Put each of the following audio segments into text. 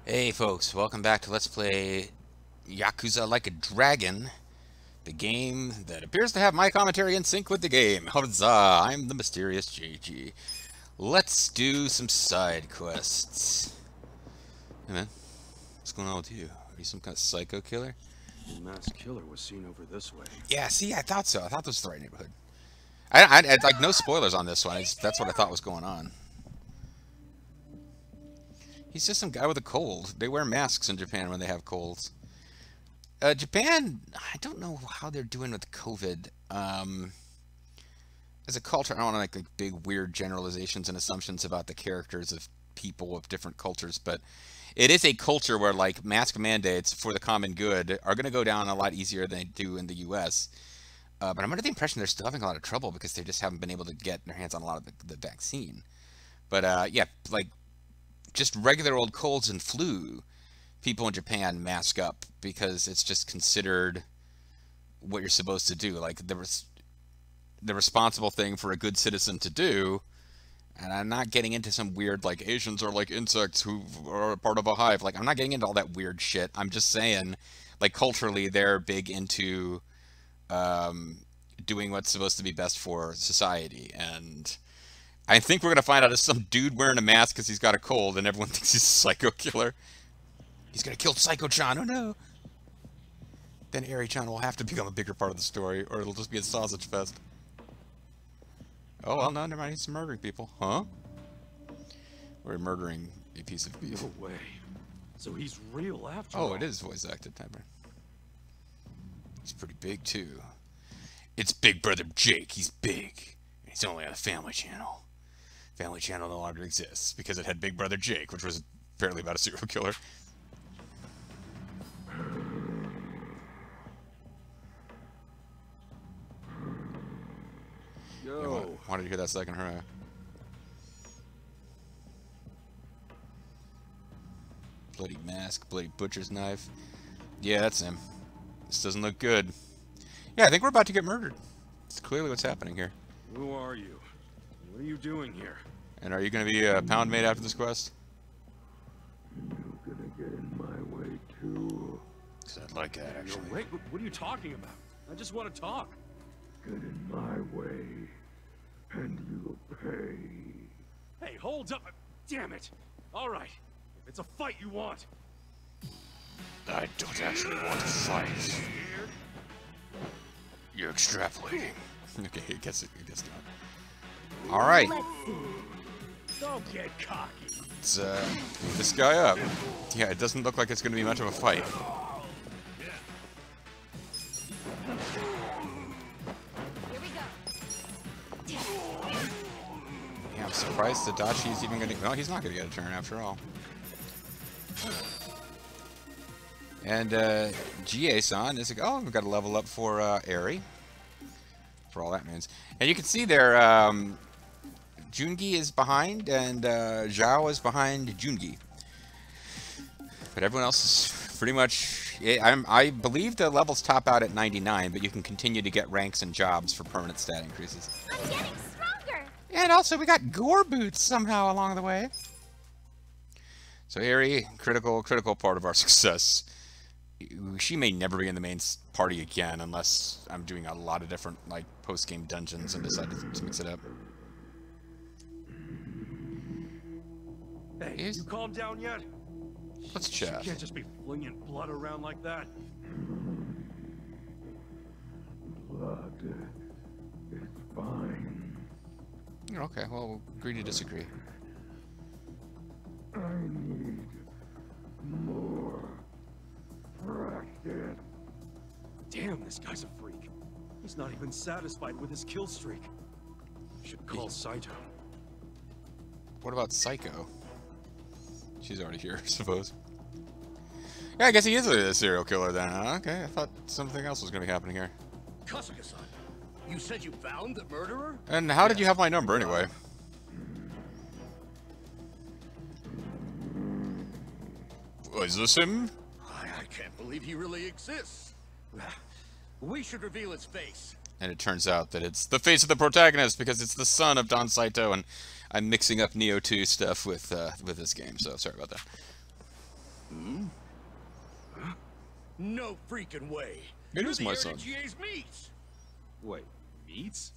Hey folks, welcome back to Let's Play Yakuza Like a Dragon, the game that appears to have my commentary in sync with the game. Huzzah! I'm the mysterious JG. Let's do some side quests. Hey man, what's going on with you? Are you some kind of psycho killer? The masked killer was seen over this way. Yeah, see, I thought so. I thought this was the right neighborhood. Like, no spoilers on this one. That's what I thought was going on. He's just some guy with a cold. They wear masks in Japan when they have colds. Japan, I don't know how they're doing with COVID. As a culture, I don't want to make like big, weird generalizations and assumptions about the characters of people of different cultures, but it is a culture where like mask mandates for the common good are going to go down a lot easier than they do in the U.S. But I'm under the impression they're still having a lot of trouble because they just haven't been able to get their hands on a lot of the vaccine. But yeah, like just regular old colds and flu, people in Japan mask up because it's just considered what you're supposed to do. Like the responsible thing for a good citizen to do. And I'm not getting into some weird like Asians are like insects who are a part of a hive. Like I'm not getting into all that weird shit. I'm just saying, like culturally, they're big into doing what's supposed to be best for society. And I think we're gonna find out it's some dude wearing a mask because he's got a cold, and everyone thinks he's a psycho killer. He's gonna kill Psycho-chan. Oh no! Then Eri-chan will have to become a bigger part of the story, or it'll just be a sausage fest. Oh well, no, never mind. He's murdering people, huh? We're murdering a piece of beef. No way. So he's real after Oh, all. it is voice acted, Timer. He's pretty big too. It's Big Brother Jake. He's big. He's only on the Family Channel. Family Channel no longer exists because it had Big Brother Jake, which was apparently about a serial killer. Yo. Why did you hear that second hurrah? Bloody mask, bloody butcher's knife. Yeah, that's him. This doesn't look good. Yeah, I think we're about to get murdered. It's clearly what's happening here. Who are you? What are you doing here? And are you going to be a pound mate after this quest? You're gonna get in my way too. Because I'd like that, actually. Wait, what are you talking about? I just want to talk. Get in my way, and you'll pay. Hey, hold up. Damn it. All right. If it's a fight you want. I don't actually want to fight. You're extrapolating. Okay, it gets done. All right, Let's see. Don't get cocky. let's beat this guy up. Yeah, it doesn't look like it's going to be much of a fight. Here we go. Yeah, I'm surprised Tadachi's even going to... No, he's not going to get a turn after all. And GA-san is like, oh, we've got to level up for Eri. For all that means. And you can see there, Jungi is behind, and Zhao is behind Jungi. But everyone else is pretty much... I believe the levels top out at 99, but you can continue to get ranks and jobs for permanent stat increases. I'm getting stronger. And also, we got gore boots somehow along the way. So Eri, critical part of our success. She may never be in the main party again unless I'm doing a lot of different like post-game dungeons and decide to mix it up. Hey, you calm down yet? Let's You chat. can't just be flinging blood around like that. Blood. It's fine. Okay, well, we'll agree to disagree. I need more practice. Damn, this guy's a freak. He's not even satisfied with his kill streak. Should call Saito. What about Psycho? She's already here, I suppose. Yeah, I guess he is a serial killer then, huh? Okay, I thought something else was going to be happening here. Kasuga-san, you said you found the murderer? And how did you have my number anyway? Was this him? I can't believe he really exists. We should reveal his face. And it turns out that it's the face of the protagonist because it's the son of Don Saito, and I'm mixing up Neo 2 stuff with this game, so sorry about that. No freaking way. It You're is the my heir to son. GA's meats. Wait, meats?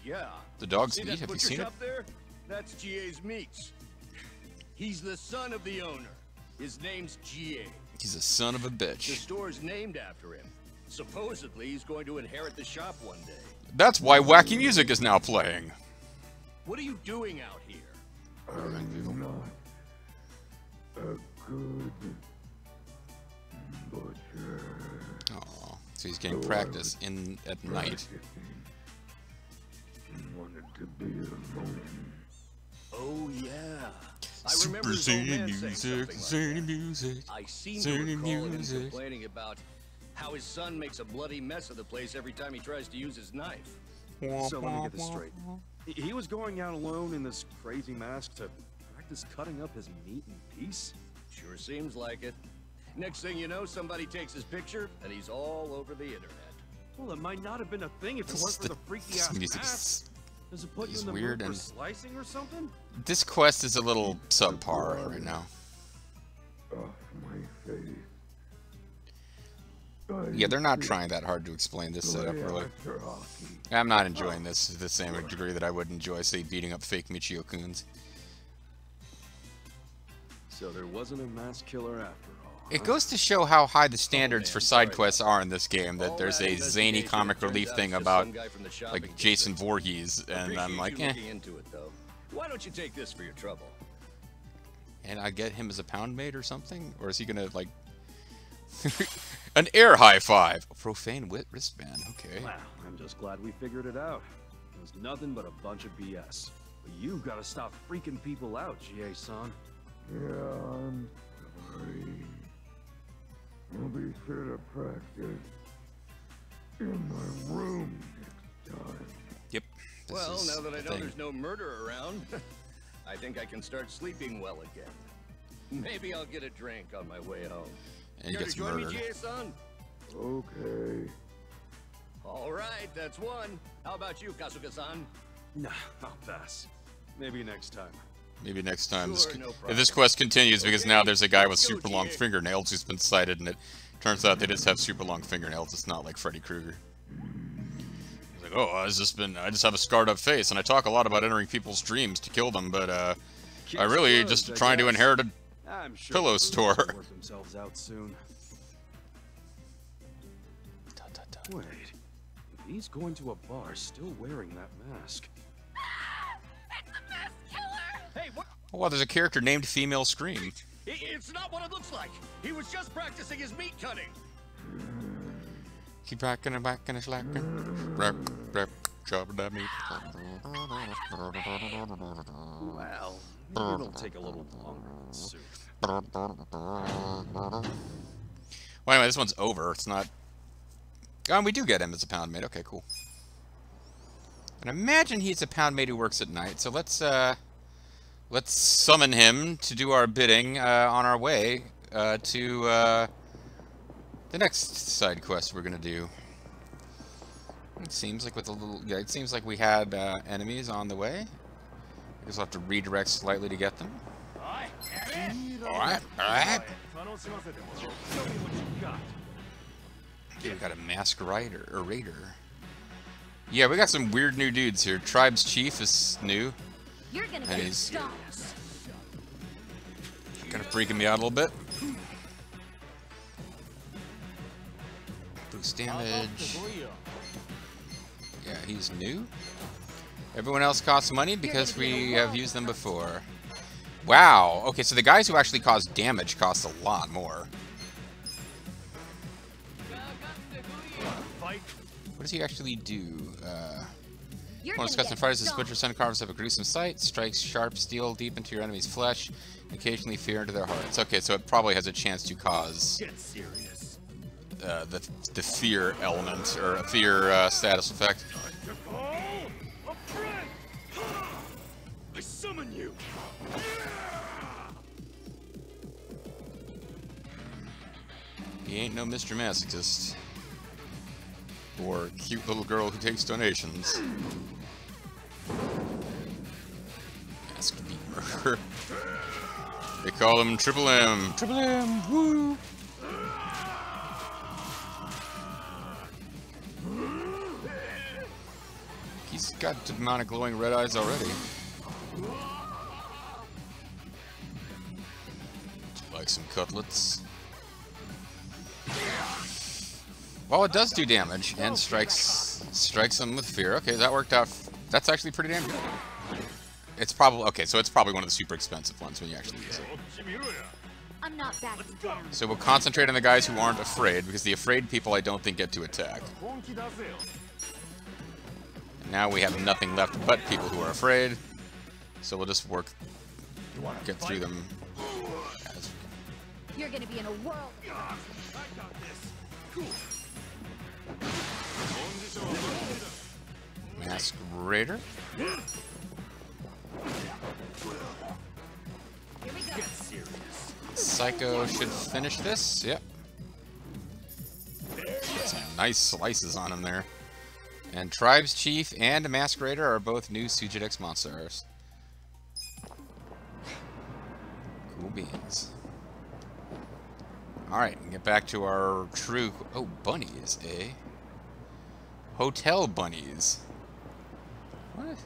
Yeah. The dog's See meat? that Have you butcher seen it? shop there? That's GA's meats. He's the son of the owner. His name's GA. He's a son of a The bitch. store's named after him. Supposedly, he's going to inherit the shop one day. That's why wacky music is now playing. What are you doing out here? I'm not a good butcher. Oh, so he's getting practice in at night. Practicing. Wanted to be alone. Oh, yeah. I remember his old man saying something like that. I seem to recall him complaining about how his son makes a bloody mess of the place every time he tries to use his knife. So let me get this straight. He was going out alone in this crazy mask to practice cutting up his meat in peace? Sure seems like it. Next thing you know, somebody takes his picture, and he's all over the internet. Well, it might not have been a thing if it This weren't for the freaky ass music mask. Does it put you is in the weird mood for and- slicing or something? This quest is a little subpar right now. Off my face. Yeah, they're not trying that hard to explain this setup, really. I'm not enjoying this to the same degree that I would enjoy, say, beating up fake Michio-kuns. So there wasn't a mass killer after all. It goes to show how high the standards for side quests are in this game, that there's a zany comic relief thing about, like, Jason Voorhees, and I'm like, eh. Into it, though. Why don't you take this for your trouble? And I get him as a pound mate or something? Or is he gonna, like... An air high five! A profane wit wristband, okay. Wow, I'm just glad we figured it out. It was nothing but a bunch of BS. But you gotta stop freaking people out, GA-san. Yeah, I'm sorry. I'll be sure to practice in my room next time. Yep. This Well, is now that I the know thing. there's no murder around, I think I can start sleeping well again. Maybe I'll get a drink on my way home. And he Care gets to join murdered. me, GA-san? Okay. All right, that's one. How about you, Kasuga-san? Nah, I'll pass. Maybe next time. Maybe next time. Sure, no If problem. this quest continues, because now there's a guy with let's go, super long GA. fingernails who's been sighted, and it turns out they just have super long fingernails. It's not like Freddy Krueger. He's like, oh, I just have a scarred up face, and I talk a lot about entering people's dreams to kill them, but I really just trying to inherit a I'm sure pillow the store. will work themselves out soon. Wait, if he's going to a bar still wearing that mask. It's the mask killer! Hey, what? Oh, wow, there's a character named Female Scream. It's not what it looks like. He was just practicing his meat cutting. Keep rocking and whacking and slacking. Rap, rap, chopping that meat. Well, maybe it'll take a little longer than soon. Well, anyway, this one's over. It's not... Oh, we do get him as a pound mate. Okay, cool. And imagine he's a pound mate who works at night. So let's summon him to do our bidding on our way to the next side quest we're gonna do. It seems like with a little... Yeah, it seems like we had enemies on the way. I guess we'll have to redirect slightly to get them. Alright, alright. Show me what you got. We got a masked rider, or raider. Yeah, we got some weird new dudes here. Tribe's chief is new. You're gonna And get he's stomped. kind of freaking me out a little bit. Boost damage. Yeah, he's new. Everyone else costs money because we have used them before. Wow. Okay, so the guys who actually cause damage cost a lot more. What does he actually do? You're Opponent's gonna custom get fighters, his stomped. butcher son carves up a gruesome sight, strikes sharp steel deep into your enemy's flesh, and occasionally fear into their hearts. Okay, so it probably has a chance to cause Get serious. the fear element, or a fear status effect. A friend! I summon you! He ain't no Mr. Masochist. Or cute little girl who takes donations. Masked beat murder. They call him Triple M. Triple M, woo! He's got the amount of glowing red eyes already. Like some cutlets. Well, it does do damage and strikes them with fear. Okay, that worked out. That's actually pretty damn good. It's probably okay. So it's probably one of the super expensive ones when you actually use it. I'm not backing down. So we'll concentrate on the guys who aren't afraid, because the afraid people I don't think get to attack. Now we have nothing left but people who are afraid, so we'll just get through them. You're gonna be in a world. Mask Raider. Here we go. Psycho should finish this. Yep. Got some nice slices on him there. And Tribes Chief and Mask Raider are both new Sujidex monsters. Cool beans. Alright, get back to our true... Oh, bunnies, eh? Hotel bunnies. What?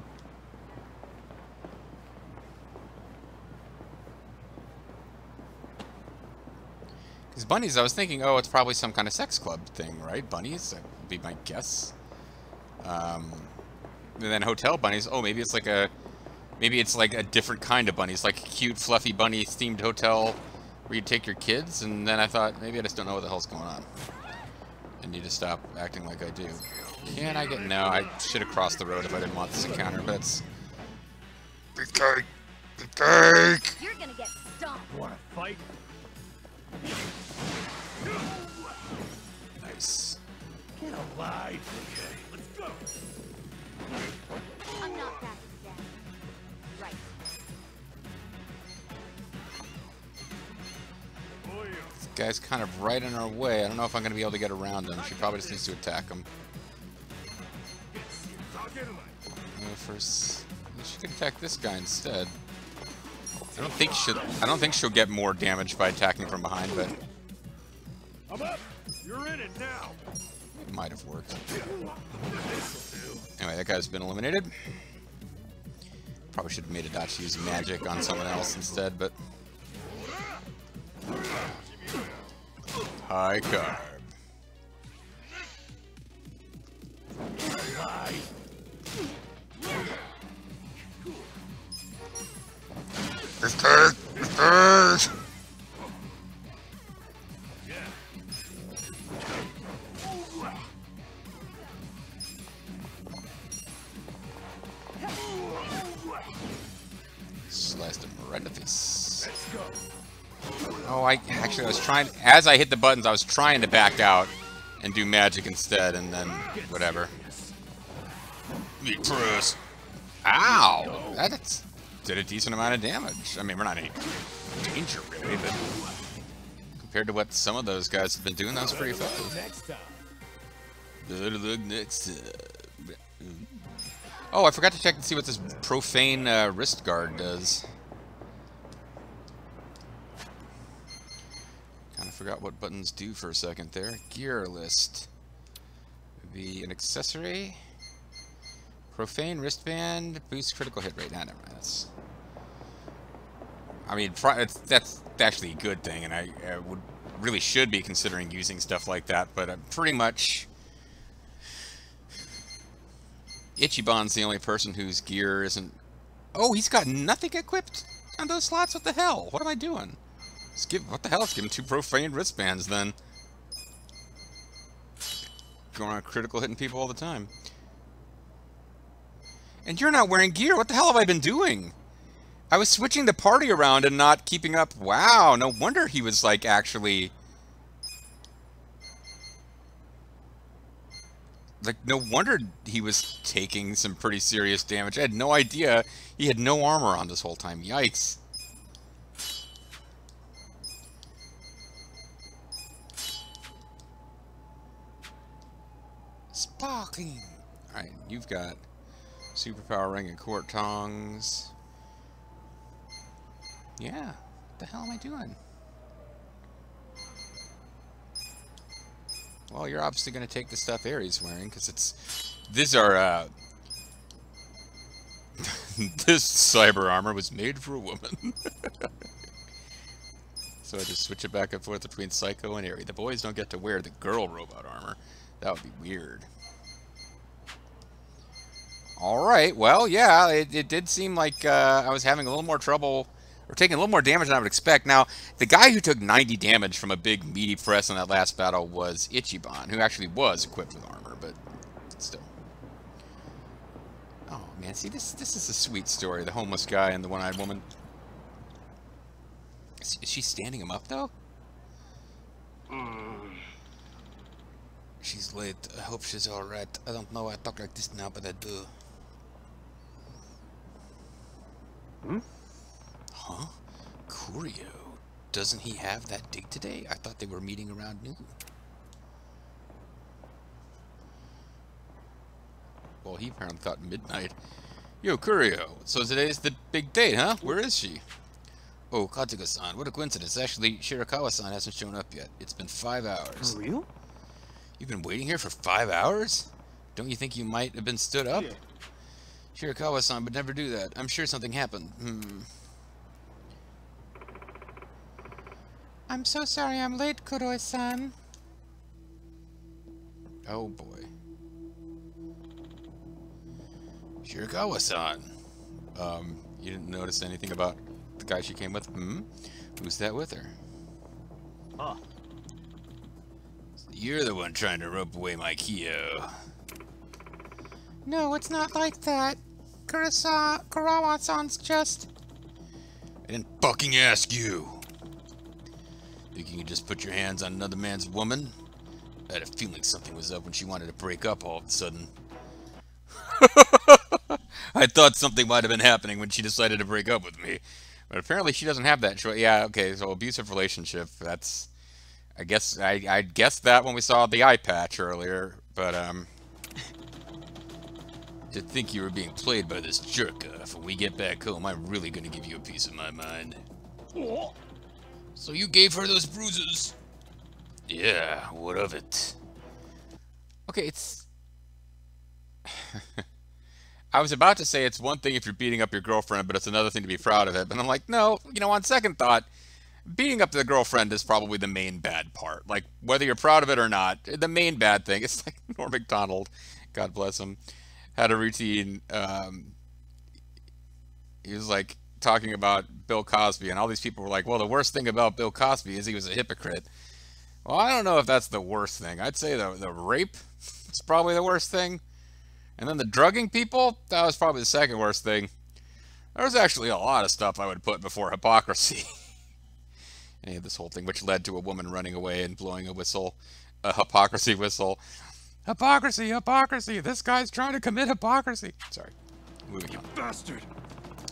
Because bunnies, I was thinking, oh, it's probably some kind of sex club thing, right? Bunnies? That would be my guess. And then hotel bunnies, oh, maybe it's like a different kind of bunnies, like a cute, fluffy bunny themed hotel where you take your kids, and then I thought, maybe I just don't know what the hell's going on. I need to stop acting like I do. Can I get... No, I should have crossed the road if I didn't want this encounter, but it's... Beefcake! Beefcake! You're gonna get stomped. Wanna fight? Nice. Get alive. Okay, let's go. I'm not backing down. Right. This guy's kind of right in our way. I don't know if I'm going to be able to get around him. She probably just needs to attack him. First, she could attack this guy instead. I don't think she'll get more damage by attacking from behind, but I'm up. You're in it now. it might have worked. Anyway, that guy's been eliminated. Probably should have made a dodge to use magic on someone else instead, but high carb. Sliced him right in the face. Oh, I was trying, as I hit the buttons, I was trying to back out and do magic instead, and then whatever. Meat press. Ow! That did a decent amount of damage. I mean, we're not in any danger really, but compared to what some of those guys have been doing, that was pretty effective. Better luck next time. Oh, I forgot to check and see what this profane wrist guard does. Kind of forgot what buttons do for a second there. Gear list. Be an accessory. Profane wristband boosts critical hit rate. Nah, never mind. I mean, that's actually a good thing, and I really should be considering using stuff like that. But I'm pretty much Ichiban's the only person whose gear isn't... Oh, he's got nothing equipped on those slots? What the hell? What am I doing? What the hell? Let's give him 2 profane wristbands, then. Going around critical hitting people all the time. And you're not wearing gear. What the hell have I been doing? I was switching the party around and not keeping up. Wow, no wonder he was, like, actually... Like, no wonder he was taking some pretty serious damage. I had no idea he had no armor on this whole time. Yikes. Sparkling. Alright, you've got Superpower Ring and Court Tongs. Yeah, What the hell am I doing? Well, you're obviously going to take the stuff Aries wearing, because it's... These are, this cyber armor was made for a woman. So I just switch it back and forth between Psycho and Aerie. The boys don't get to wear the girl robot armor. That would be weird. Alright, well, yeah, it did seem like I was having a little more trouble, or taking a little more damage than I would expect. Now, the guy who took 90 damage from a big meaty press in that last battle was Ichiban, who actually was equipped with armor, but still. Oh, man, see, this is a sweet story, the homeless guy and the one-eyed woman. Is she standing him up, though? She's late. I hope she's alright. I don't know why I talk like this now, but I do. Huh? Curio? Doesn't he have that dig today? I thought they were meeting around noon. Well, he apparently thought midnight. Yo, Curio. So today's the big date, huh? Where is she? Oh, Katsuga-san, what a coincidence. Actually, Shirakawa-san hasn't shown up yet. It's been 5 hours. For real? You've been waiting here for 5 hours? Don't you think you might have been stood up? Yeah. Shirakawa-san would never do that. I'm sure something happened. I'm so sorry I'm late, Kuroi-san. Oh, boy. Shirakawa-san. You didn't notice anything about the guy she came with? Who's that with her? Huh. You're the one trying to rope away my Kyo. No, it's not like that. Kurawa-san's just... I didn't fucking ask you. Think you can just put your hands on another man's woman? I had a feeling something was up when she wanted to break up all of a sudden. I thought something might have been happening when she decided to break up with me. But apparently she doesn't have that choice. Yeah, okay, so abusive relationship, that's... I guess, I guessed that when we saw the eye patch earlier, but, to think you were being played by this jerk-off. When we get back home, I'm really gonna give you a piece of my mind. So you gave her those bruises? Yeah, what of it? Okay, it's... I was about to say it's one thing if you're beating up your girlfriend, but it's another thing to be proud of it. But I'm like, no, you know, on second thought, beating up the girlfriend is probably the main bad part. Like, whether you're proud of it or not, the main bad thing, it's like Norm Macdonald, God bless him, had a routine. He was like talking about Bill Cosby, and all these people were like, well, the worst thing about Bill Cosby is he was a hypocrite. Well, I don't know if that's the worst thing. I'd say the rape is probably the worst thing. And then the drugging people, that was probably the second worst thing. There's actually a lot of stuff I would put before hypocrisy. And he had this whole thing, which led to a woman running away and blowing a whistle, a hypocrisy whistle. Hypocrisy, hypocrisy, this guy's trying to commit hypocrisy. Sorry, moving on. Bastard!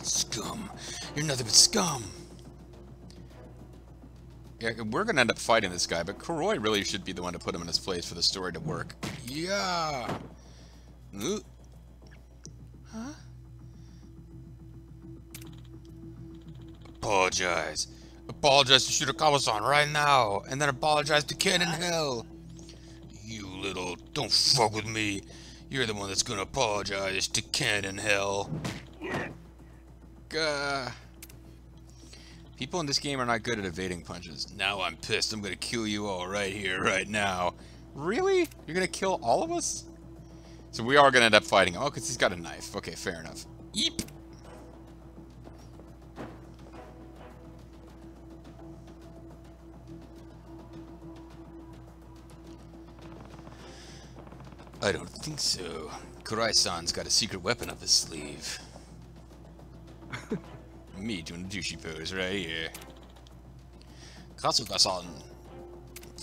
Scum, you're nothing but scum. Yeah, we're gonna end up fighting this guy, but Kuroi really should be the one to put him in his place for the story to work. Yeah! Huh? Apologize. Apologize to Shirakawa-san right now, and then apologize to Ken in hell. You little, don't fuck with me. You're the one that's gonna apologize to Ken in hell. People in this game are not good at evading punches. Now I'm pissed. I'm gonna kill you all right here, right now. Really? You're gonna kill all of us? So we are gonna end up fighting. Oh, because he's got a knife. Okay, fair enough. Yeep. I don't think so. Kurai-san's got a secret weapon up his sleeve. Me doing a douchey pose right here. Katsuga-san,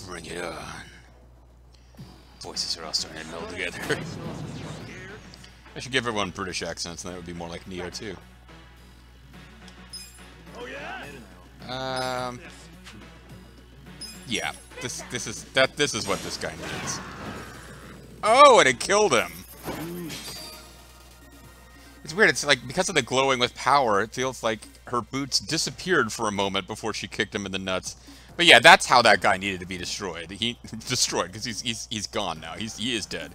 bring it on. Voices are all starting to meld together. I should give everyone British accents, and that would be more like Neo too. Oh yeah? Yeah. This is what this guy needs. Oh, and it killed him. It's weird. It's like because of the glowing with power, it feels like her boots disappeared for a moment before she kicked him in the nuts. But yeah, that's how that guy needed to be destroyed. He destroyed because he's gone now. He is dead.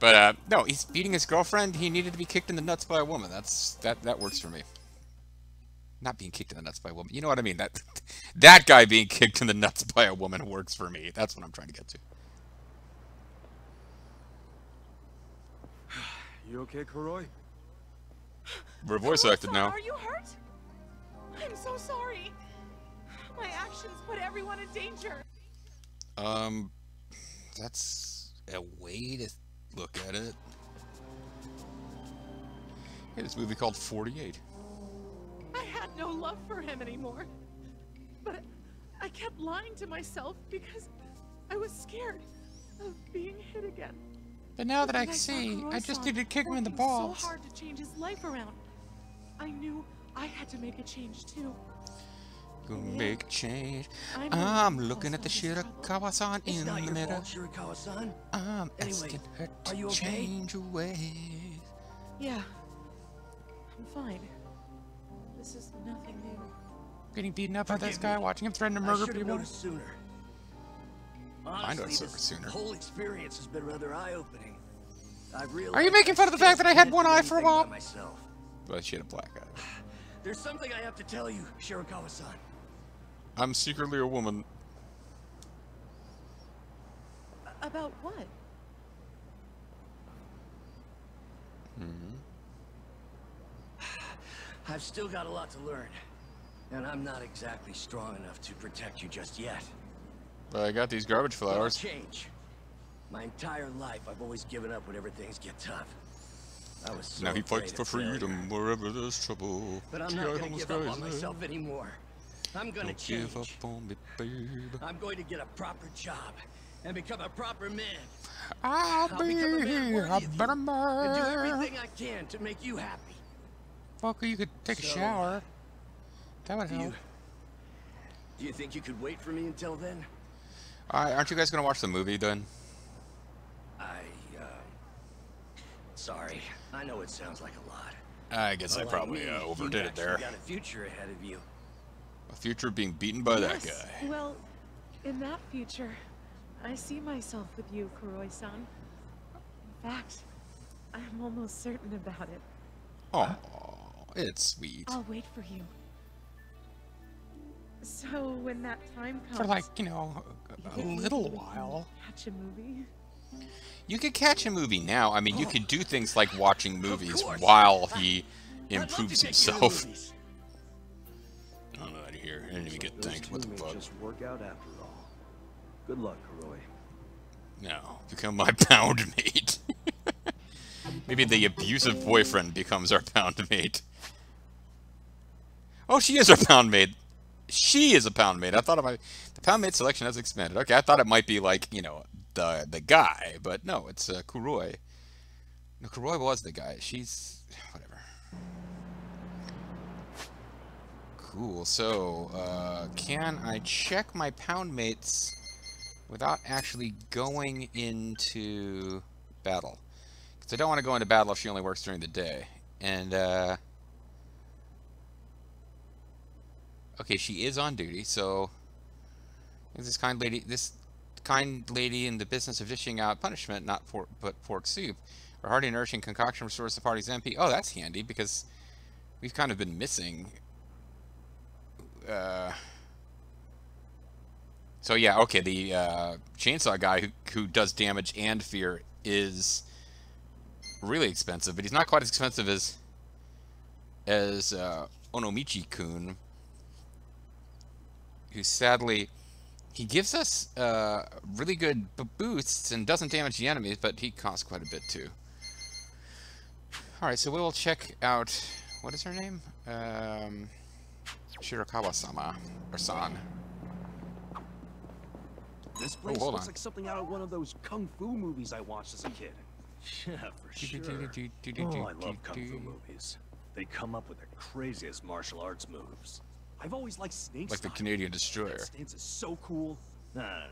But no, he's beating his girlfriend. He needed to be kicked in the nuts by a woman. That works for me. Not being kicked in the nuts by a woman. You know what I mean? That guy being kicked in the nuts by a woman works for me. That's what I'm trying to get to. You okay, Kuroi? We're voice acted now. Are you hurt? I'm so sorry. My actions put everyone in danger. That's a way to look at it. Hey, this movie called 48. I had no love for him anymore. But I kept lying to myself because I was scared of being hit again. But now that I see, I just need to kick him in the balls. So hard to change his life around. I knew I had to make a change too. Gonna make a change. I'm looking at the Shirakawa-san in the mirror. Shirakawa-san? I'm asking her to change her ways. Yeah. I'm fine. This is nothing new. Getting beaten up by this guy, watching him threaten to murder people. Noticed sooner. I noticed Honestly, sooner. this whole experience has been rather eye-opening. Are you making fun of the fact that I had one eye for a while? Myself. Well, she had a black eye. There's something I have to tell you, Shirakawa-san. I'm secretly a woman. About what? I've still got a lot to learn, and I'm not exactly strong enough to protect you just yet. But I got these garbage But I'll flowers. change. My entire life, I've always given up whenever things get tough. I was so Now he fights afraid for of failure. freedom wherever there's trouble. But I'm not gonna give up on myself anymore. I'm gonna Don't change. give up on me, babe. I'm going to get a proper job and become a proper man. I'll I'll be become a man worthy a of you better and do man. everything I can to make you happy. Fucker, you could take a So, shower. That would Do help. you think you could wait for me until then? Aren't you guys gonna watch the movie then? Sorry. I know it sounds like a lot. I guess I Unlike probably me, overdid you it there. actually got a future ahead of you. A future being beaten by that Yes. guy. Well, in that future, I see myself with you, Kuroi-san. In fact, I'm almost certain about it. Oh, it's sweet. I'll wait for you. So when that time comes, For like, you know, a little while. catch a movie. You could catch a movie now. I mean, you could do things like watching movies course. while he I'd love improves to take you to himself. movies. I'm out of here. I didn't even get Those thanked. two What the may fuck? just work out after all. Good luck, Kuroi. No, become my pound mate. Maybe the abusive boyfriend becomes our pound mate. Oh, she is our pound mate. She is a pound mate. I thought the pound mate selection has expanded. Okay, I thought it might be like, you know, the guy, but no, it's Kuroi. No, Kuroi was the guy. She's whatever. Cool. So, can I check my pound mates without actually going into battle? Because I don't want to go into battle if she only works during the day. And okay, she is on duty, so this kind lady in the business of dishing out punishment, not but pork soup. Her hearty, nourishing concoction restores the party's MP. Oh, that's handy because we've kind of been missing. So yeah, okay, the chainsaw guy who does damage and fear is really expensive, but he's not quite as expensive as Onomichi-kun, who sadly, he gives us really good boosts and doesn't damage the enemies, but he costs quite a bit too. Alright, so we will check out, what is her name? Shirakawa-sama, or San. This place hold looks on. like something out of one of those kung fu movies I watched as a kid. Yeah, for sure. Oh, I love kung fu movies. They come up with the craziest martial arts moves. I've always liked snake Like the style. Canadian Destroyer. That stance is so cool. No.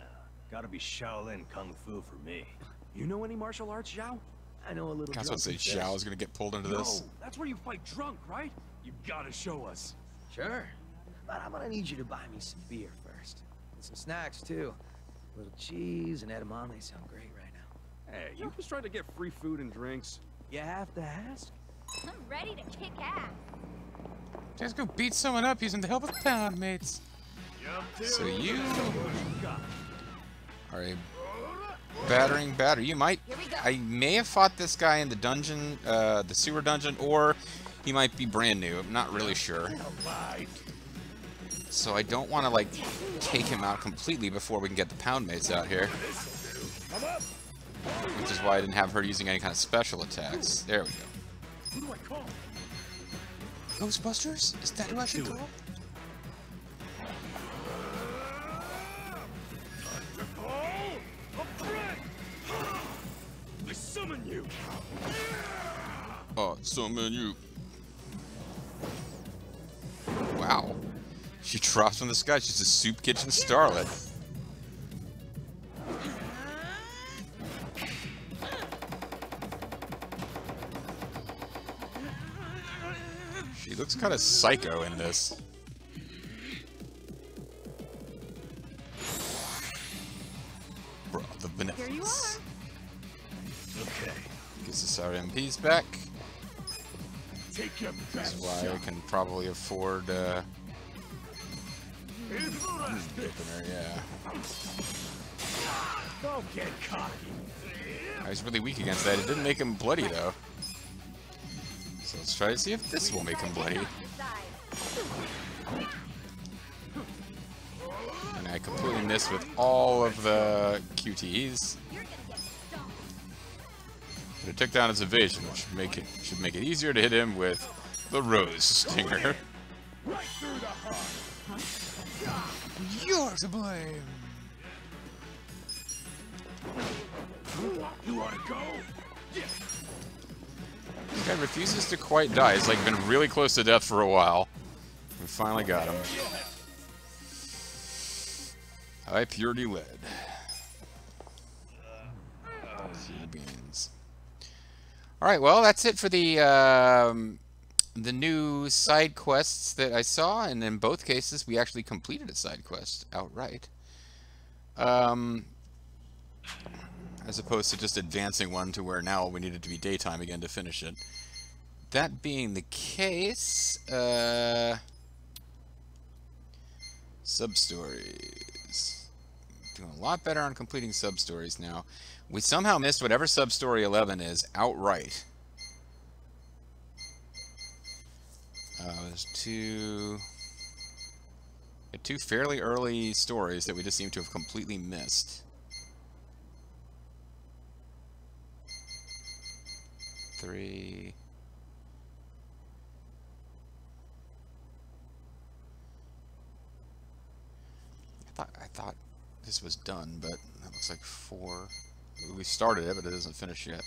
Gotta be Shaolin kung fu for me. You know any martial arts, Zhao? I know a little. I was about to say Xiao is going to get pulled into this. No, that's where you fight drunk, right? You gotta show us. Sure. But I'm gonna need you to buy me some beer first. And some snacks, too. A little cheese and edamame sound great right now. Hey, you just trying to get free food and drinks? You have to ask? I'm ready to kick ass. Just go beat someone up using the help of pound mates. So you are a battering batter. You might... I may have fought this guy in the dungeon, the sewer dungeon, or he might be brand new. I'm not really sure. So I don't want to, like, take him out completely before we can get the pound mates out here. Which is why I didn't have her using any kind of special attacks. There we go. Who do I call? Ghostbusters? Is that who I should call? I summon you. Oh, summon you. Wow. She drops from the sky. She's a soup kitchen starlet. She looks kind of psycho in this. Broth of benevolence. Okay. Gets us our MPs back. Take your That's best why I shot. can probably afford Here's the rest. opener, yeah. Don't get cocky. I was really weak against that. It didn't make him bloody though. So let's try to see if this will make him bloody. And I completely missed with all of the QTEs. But it took down his evasion, which should make it easier to hit him with the Rose Stinger. Right through the heart. You're to blame. You want to go? This guy refuses to quite die. He's like been really close to death for a while. We finally got him. High purity lead. Beans. All right, well that's it for the new side quests that I saw, and in both cases we actually completed a side quest outright. As opposed to just advancing one to where now we needed to be daytime again to finish it. That being the case, sub-stories. Doing a lot better on completing sub-stories now. We somehow missed whatever sub-story 11 is outright. There's two fairly early stories that we just seem to have completely missed. 3. I thought this was done, but that looks like 4. We started it, but it doesn't finish yet.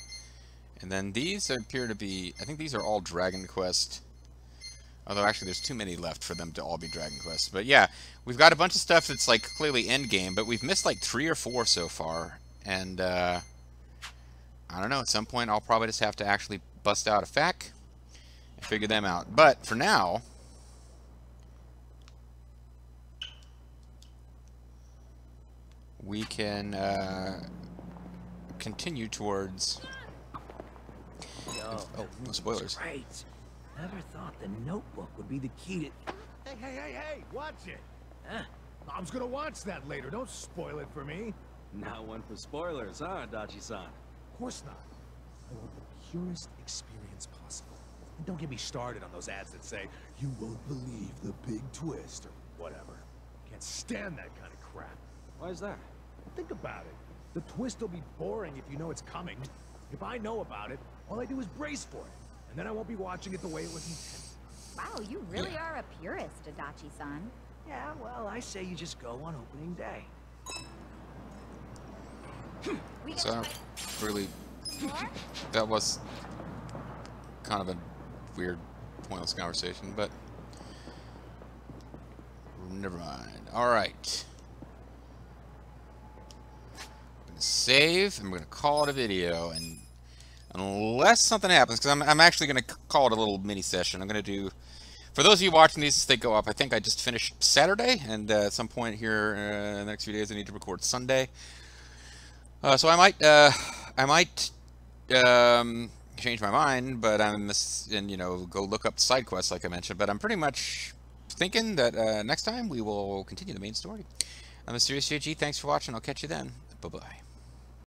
And then these appear to be, I think these are all Dragon Quest. Although actually there's too many left for them to all be Dragon Quest. But yeah, we've got a bunch of stuff that's like clearly endgame, but we've missed like 3 or 4 so far. And I don't know, at some point I'll probably just have to actually bust out a FAQ and figure them out. But for now, we can continue towards... Yo, oh, no spoilers. Great. Never thought the notebook would be the key to... Hey, watch it. Huh? Mom's gonna watch that later. Don't spoil it for me. Not one for spoilers, huh, Dachi-san? Of course not. I want the purest experience possible. And don't get me started on those ads that say, you won't believe the big twist, or whatever. Can't stand that kind of crap. Why is that? Think about it. The twist will be boring if you know it's coming. If I know about it, all I do is brace for it. And then I won't be watching it the way it was intended. Wow, you really are a purist, Adachi-san. Yeah, well, I say you just go on opening day. So, really, that was kind of a weird, pointless conversation, but never mind. Alright. I'm going to save, and we're going to call it a video, and unless something happens, because I'm actually going to call it a little mini session. I'm going to do For those of you watching these, they go up. I think I just finished Saturday, and at some point here in the next few days, I need to record Sunday. So I might change my mind, but go look up side quests like I mentioned. But I'm pretty much thinking that next time we will continue the main story. I'm Mysterious JG. Thanks for watching. I'll catch you then. Bye bye.